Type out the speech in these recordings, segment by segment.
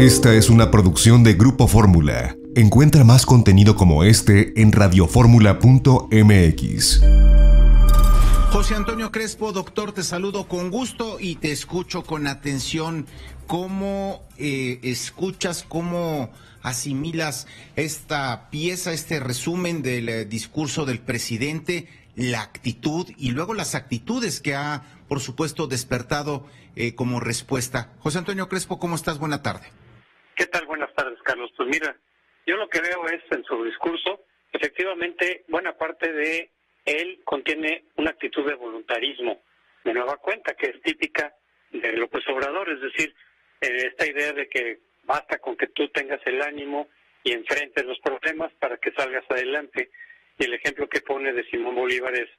Esta es una producción de Grupo Fórmula. Encuentra más contenido como este en radioformula.mx. José Antonio Crespo, doctor, te saludo con gusto y te escucho con atención. ¿Cómo escuchas, cómo asimilas esta pieza, este resumen del discurso del presidente, la actitud y luego las actitudes que ha, por supuesto, despertado como respuesta? José Antonio Crespo, ¿cómo estás? Buena tarde. ¿Qué tal? Buenas tardes, Carlos. Pues mira, yo lo que veo es en su discurso, efectivamente, buena parte de él contiene una actitud de voluntarismo, de nueva cuenta, que es típica de López Obrador, es decir, esta idea de que basta con que tú tengas el ánimo y enfrentes los problemas para que salgas adelante. Y el ejemplo que pone de Simón Bolívar es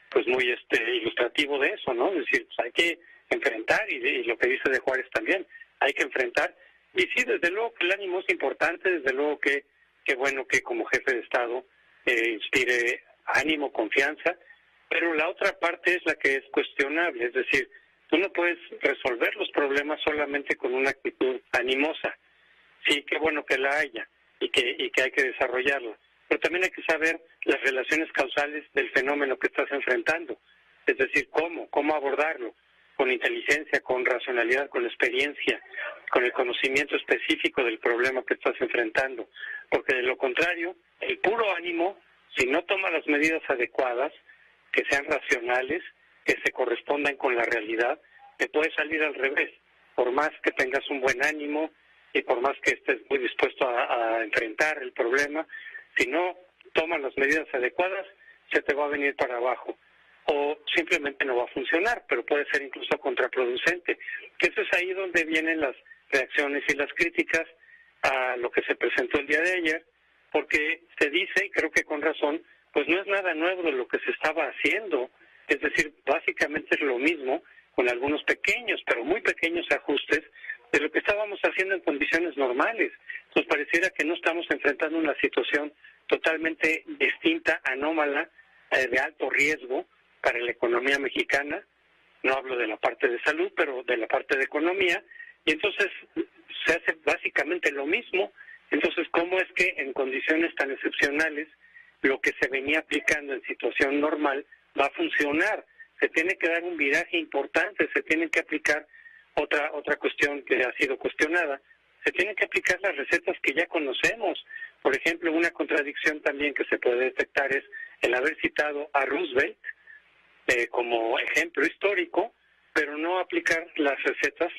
pues muy ilustrativo de eso, ¿no? Es decir, pues hay que enfrentar, y lo que dice de Juárez también, hay que enfrentar. Y sí, desde luego que el ánimo es importante, desde luego que bueno que como jefe de Estado inspire ánimo, confianza, pero la otra parte es la que es cuestionable, es decir, tú no puedes resolver los problemas solamente con una actitud animosa. Sí, qué bueno que la haya y que hay que desarrollarla, pero también hay que saber las relaciones causales del fenómeno que estás enfrentando, es decir, cómo abordarlo, con inteligencia, con racionalidad, con experiencia, con el conocimiento específico del problema que estás enfrentando, porque de lo contrario, el puro ánimo, si no toma las medidas adecuadas, que sean racionales, que se correspondan con la realidad, te puede salir al revés. Por más que tengas un buen ánimo y por más que estés muy dispuesto a enfrentar el problema, si no tomas las medidas adecuadas, se te va a venir para abajo. O simplemente no va a funcionar, pero puede ser incluso contraproducente. Que eso es ahí donde vienen las reacciones y las críticas a lo que se presentó el día de ayer, porque se dice, y creo que con razón, pues no es nada nuevo de lo que se estaba haciendo, es decir, básicamente es lo mismo, con algunos pequeños, pero muy pequeños ajustes, de lo que estábamos haciendo en condiciones normales. Nos pareciera que no estamos enfrentando una situación totalmente distinta, anómala, de alto riesgo para la economía mexicana. No hablo de la parte de salud, pero de la parte de economía, y entonces se hace básicamente lo mismo. Entonces, ¿cómo es que en condiciones tan excepcionales lo que se venía aplicando en situación normal va a funcionar? Se tiene que dar un viraje importante, se tienen que aplicar otra cuestión que ha sido cuestionada, se tienen que aplicar las recetas que ya conocemos. Por ejemplo, una contradicción también que se puede detectar es el haber citado a Roosevelt como ejemplo histórico, pero no aplicar las recetas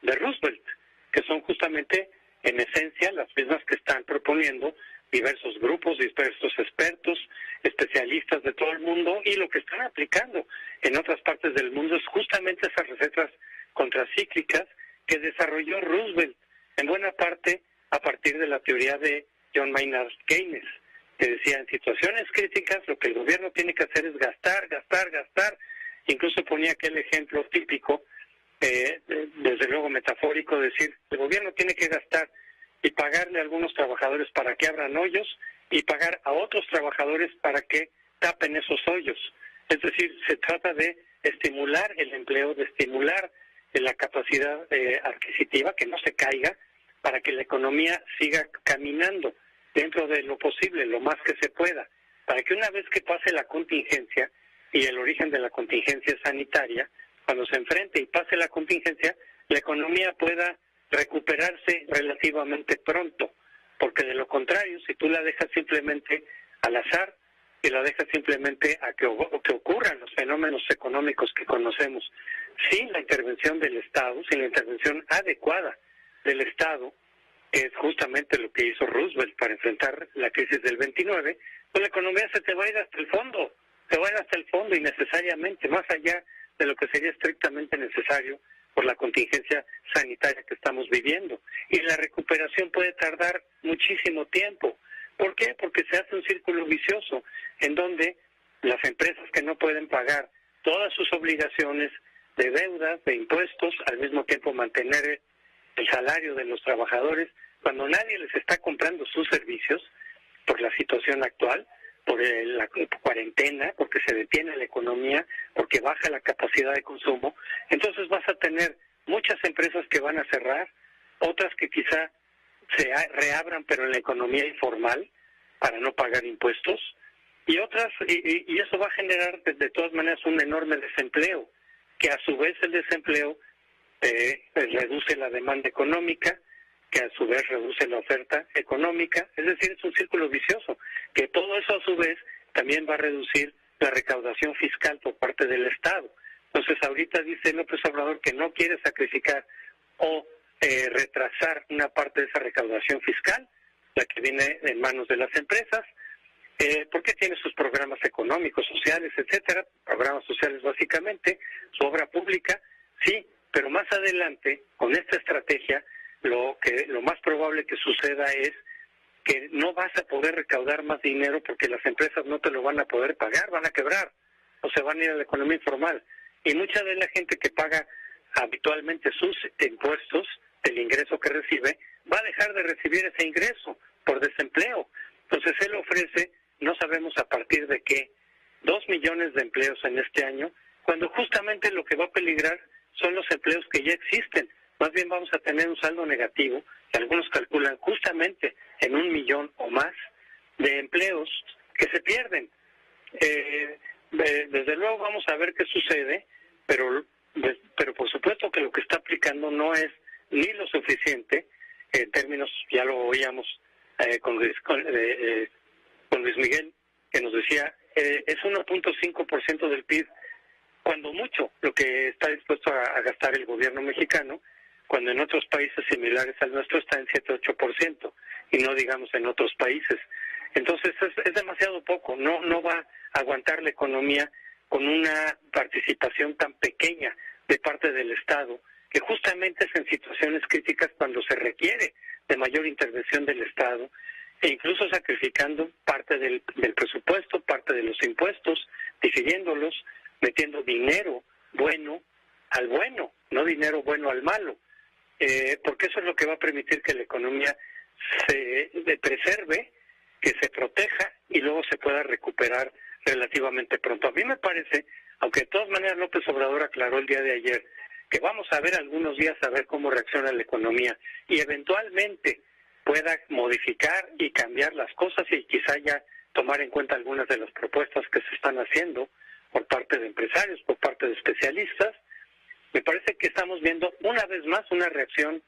de Roosevelt, que son justamente en esencia las mismas que están proponiendo diversos grupos, diversos expertos, especialistas de todo el mundo, y lo que están aplicando en otras partes del mundo es justamente esas recetas contracíclicas que desarrolló Roosevelt, en buena parte a partir de la teoría de John Maynard Keynes, que decía, en situaciones críticas lo que el gobierno tiene que hacer es gastar, gastar, gastar. Incluso ponía aquel ejemplo típico, desde luego metafórico, decir, el gobierno tiene que gastar y pagarle a algunos trabajadores para que abran hoyos y pagar a otros trabajadores para que tapen esos hoyos. Es decir, se trata de estimular el empleo, de estimular la capacidad adquisitiva, que no se caiga, para que la economía siga caminando dentro de lo posible, lo más que se pueda, para que una vez que pase la contingencia, y el origen de la contingencia sanitaria, cuando se enfrente y pase la contingencia, la economía pueda recuperarse relativamente pronto, porque de lo contrario, si tú la dejas simplemente al azar, y la dejas simplemente a que ocurran los fenómenos económicos que conocemos, sin la intervención del Estado, sin la intervención adecuada del Estado, que es justamente lo que hizo Roosevelt para enfrentar la crisis del 29, pues la economía se te va a ir hasta el fondo, y necesariamente, más allá de lo que sería estrictamente necesario por la contingencia sanitaria que estamos viviendo. Y la recuperación puede tardar muchísimo tiempo. ¿Por qué? Porque se hace un círculo vicioso en donde las empresas que no pueden pagar todas sus obligaciones de deudas, de impuestos, al mismo tiempo mantener el salario de los trabajadores, cuando nadie les está comprando sus servicios por la situación actual, por la cuarentena, porque se detiene la economía, porque baja la capacidad de consumo, entonces vas a tener muchas empresas que van a cerrar, otras que quizá se reabran pero en la economía informal para no pagar impuestos, y otras, y eso va a generar de todas maneras un enorme desempleo, que a su vez el desempleo reduce la demanda económica, que a su vez reduce la oferta económica, es decir, es un círculo vicioso, que todo eso a su vez también va a reducir la recaudación fiscal por parte del Estado. Entonces ahorita dice López Obrador que no quiere sacrificar o retrasar una parte de esa recaudación fiscal, la que viene en manos de las empresas, porque tiene sus programas económicos, sociales, etcétera, programas sociales básicamente, su obra pública, sí, pero más adelante, con esta estrategia, lo más probable que suceda es que no vas a poder recaudar más dinero porque las empresas no te lo van a poder pagar, van a quebrar, o se van a ir a la economía informal. Y mucha de la gente que paga habitualmente sus impuestos, del ingreso que recibe, va a dejar de recibir ese ingreso por desempleo. Entonces él ofrece, no sabemos a partir de qué, 2 millones de empleos en este año, cuando justamente lo que va a peligrar son los empleos que ya existen. Más bien vamos a tener un saldo negativo, que algunos calculan justamente en 1 millón o más de empleos que se pierden. Desde luego vamos a ver qué sucede, pero por supuesto que lo que está aplicando no es ni lo suficiente, en términos, ya lo oíamos con Luis Miguel, que nos decía, es 1.5% del PIB, cuando mucho lo que está dispuesto a gastar el gobierno mexicano, cuando en otros países similares al nuestro está en 7-8%, y no digamos en otros países. Entonces es demasiado poco, no va a aguantar la economía con una participación tan pequeña de parte del Estado, que justamente es en situaciones críticas cuando se requiere de mayor intervención del Estado, e incluso sacrificando parte del presupuesto, parte de los impuestos, difiriéndolos, metiendo dinero bueno al bueno, no dinero bueno al malo, porque eso es lo que va a permitir que la economía se preserve, que se proteja y luego se pueda recuperar relativamente pronto. A mí me parece, aunque de todas maneras López Obrador aclaró el día de ayer, que vamos a ver algunos días a ver cómo reacciona la economía y eventualmente pueda modificar y cambiar las cosas y quizá ya tomar en cuenta algunas de las propuestas que se están haciendo por parte de empresarios, por parte de especialistas. Me parece que estamos viendo una vez más una reacción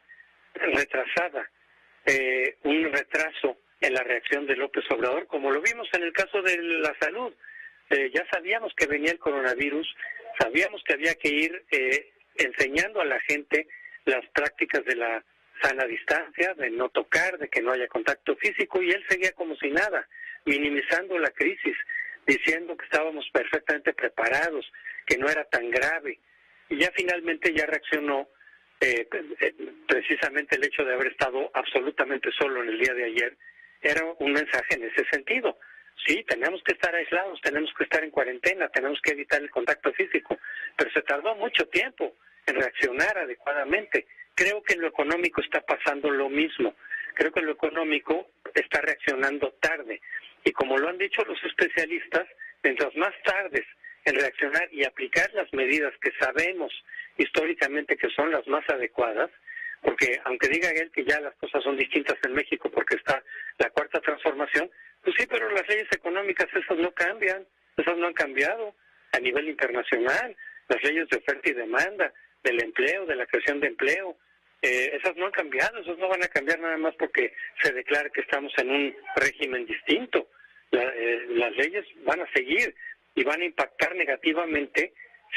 retrasada, un retraso en la reacción de López Obrador, como lo vimos en el caso de la salud. Ya sabíamos que venía el coronavirus, sabíamos que había que ir enseñando a la gente las prácticas de la sana distancia, de no tocar, de que no haya contacto físico, y él seguía como si nada, minimizando la crisis, diciendo que estábamos perfectamente preparados, que no era tan grave, y ya finalmente ya reaccionó. Precisamente el hecho de haber estado absolutamente solo en el día de ayer era un mensaje en ese sentido. Sí, tenemos que estar aislados, tenemos que estar en cuarentena, tenemos que evitar el contacto físico, pero se tardó mucho tiempo en reaccionar adecuadamente. Creo que en lo económico está pasando lo mismo. Creo que en lo económico está reaccionando tarde. Y como lo han dicho los especialistas, mientras más tardes en reaccionar y aplicar las medidas que sabemos históricamente que son las más adecuadas, porque aunque diga él que ya las cosas son distintas en México porque está la cuarta transformación, pues sí, pero las leyes económicas esas no cambian, esas no han cambiado a nivel internacional, las leyes de oferta y demanda, del empleo, de la creación de empleo, esas no han cambiado, esas no van a cambiar nada más porque se declare que estamos en un régimen distinto. Las leyes van a seguir y van a impactar negativamente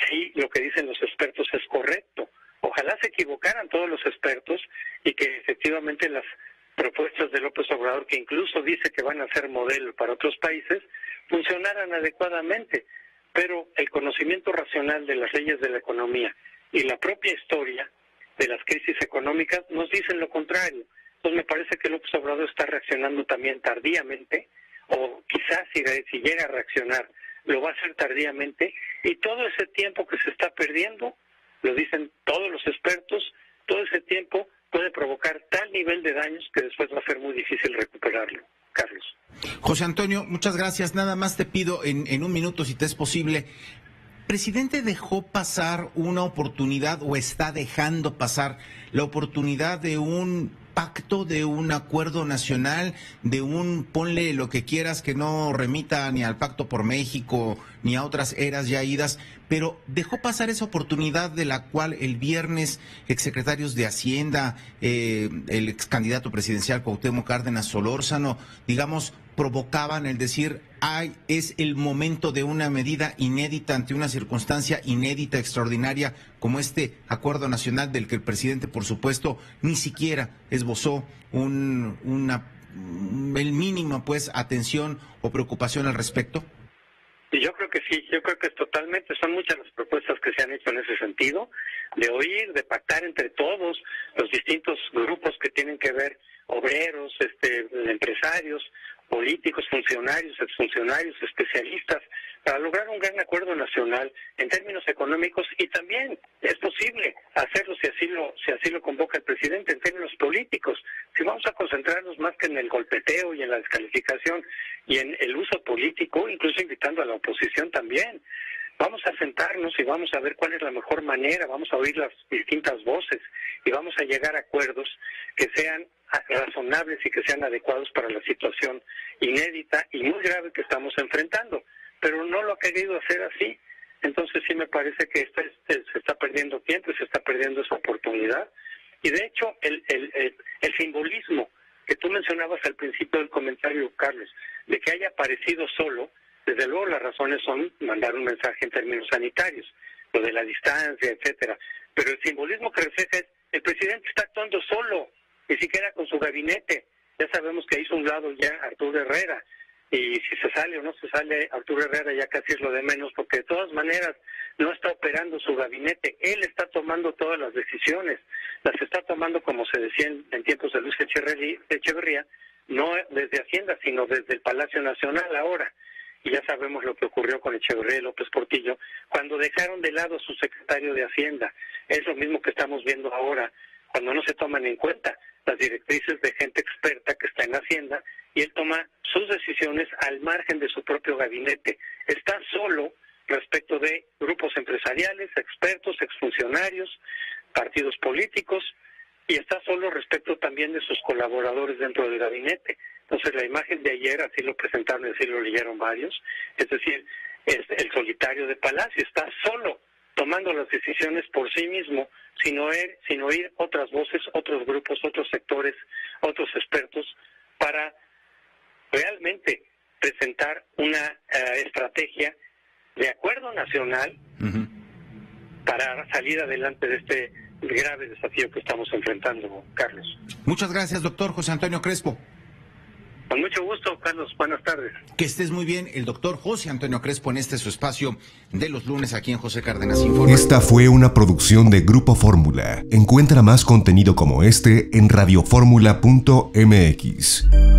si lo que dicen los expertos es correcto. Ojalá se equivocaran todos los expertos y que efectivamente las propuestas de López Obrador, que incluso dice que van a ser modelo para otros países, funcionaran adecuadamente. Pero el conocimiento racional de las leyes de la economía y la propia historia de las crisis económicas nos dicen lo contrario. Entonces me parece que López Obrador está reaccionando también tardíamente, o quizás si llega a reaccionar, lo va a hacer tardíamente, y todo ese tiempo que se está perdiendo, lo dicen todos los expertos, todo ese tiempo puede provocar tal nivel de daños que después va a ser muy difícil recuperarlo. Carlos. José Antonio, muchas gracias. Nada más te pido en 1 minuto, si te es posible, presidente dejó pasar una oportunidad o está dejando pasar la oportunidad de un pacto, de un acuerdo nacional, de un ponle lo que quieras que no remita ni al Pacto por México ni a otras eras ya idas, pero dejó pasar esa oportunidad de la cual el viernes exsecretarios de Hacienda, el ex candidato presidencial Cuauhtémoc Cárdenas Solórzano, digamos, provocaban el decir, ay, es el momento de una medida inédita ante una circunstancia inédita, extraordinaria, como este acuerdo nacional del que el presidente, por supuesto, ni siquiera esbozó el mínimo, pues, atención o preocupación al respecto? Y yo creo que sí, yo creo que son muchas las propuestas que se han hecho en ese sentido, de oír, de pactar entre todos los distintos grupos que tienen que ver, obreros, empresarios, políticos, funcionarios, exfuncionarios, especialistas, para lograr un gran acuerdo nacional en términos económicos, y también es posible hacerlo si así lo convoca el presidente en términos políticos. Si vamos a concentrarnos más que en el golpeteo y en la descalificación y en el uso político, incluso invitando a la oposición también, vamos a sentarnos y vamos a ver cuál es la mejor manera, vamos a oír las distintas voces y vamos a llegar a acuerdos que sean razonables y que sean adecuados para la situación inédita y muy grave que estamos enfrentando. Pero no lo ha querido hacer así. Entonces sí me parece que se está perdiendo tiempo, se está perdiendo esa oportunidad. Y de hecho el simbolismo que tú mencionabas al principio del comentario, Carlos, de que haya aparecido solo, desde luego las razones son mandar un mensaje en términos sanitarios, lo de la distancia, etcétera. Pero el simbolismo que refleja es, el presidente está actuando solo, ni siquiera con su gabinete. Ya sabemos que hizo un lado ya Arturo Herrera, y si se sale o no se sale Arturo Herrera ya casi es lo de menos, porque de todas maneras no está operando su gabinete, él está tomando todas las decisiones, las está tomando, como se decía en tiempos de Luis Echeverría, no desde Hacienda, sino desde el Palacio Nacional ahora. Y ya sabemos lo que ocurrió con Echeverría y López Portillo, cuando dejaron de lado a su secretario de Hacienda. Es lo mismo que estamos viendo ahora, cuando no se toman en cuenta las directrices de gente experta que está en Hacienda, y él toma sus decisiones al margen de su propio gabinete. Está solo respecto de grupos empresariales, expertos, exfuncionarios, partidos políticos, y está solo respecto también de sus colaboradores dentro del gabinete. Entonces la imagen de ayer, así lo presentaron y así lo leyeron varios, es decir, el solitario de Palacio está solo tomando las decisiones por sí mismo, sin oír otras voces, otros grupos, otros sectores, otros expertos, para realmente presentar una estrategia de acuerdo nacional para salir adelante de este grave desafío que estamos enfrentando, Carlos. Muchas gracias, doctor José Antonio Crespo. Con mucho gusto, Carlos. Buenas tardes. Que estés muy bien, el doctor José Antonio Crespo, en su espacio de los lunes aquí en José Cárdenas Informa. Esta fue una producción de Grupo Fórmula. Encuentra más contenido como este en radioformula.mx.